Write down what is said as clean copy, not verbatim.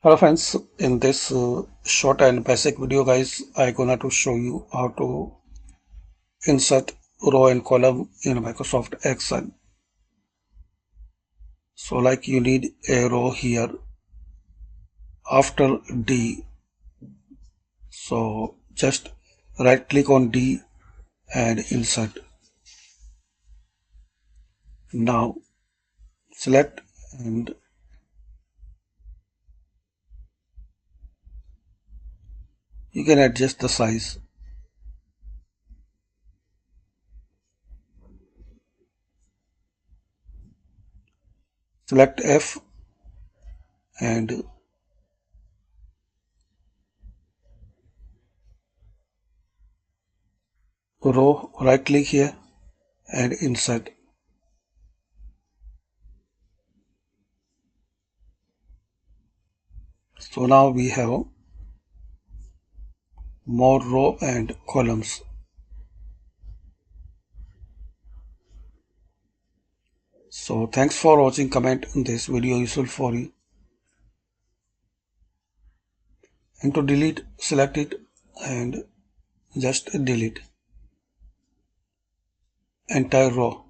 Hello friends, in this short and basic video guys, I gonna to show you how to insert row and column in Microsoft Excel. So like you need a row here after D. So just right click on D and insert. Now select and you can adjust the size. Select F and row, right click here and insert. So now we have more row and columns. So thanks for watching. Comment this video useful for you. And to delete, select it and just delete entire row.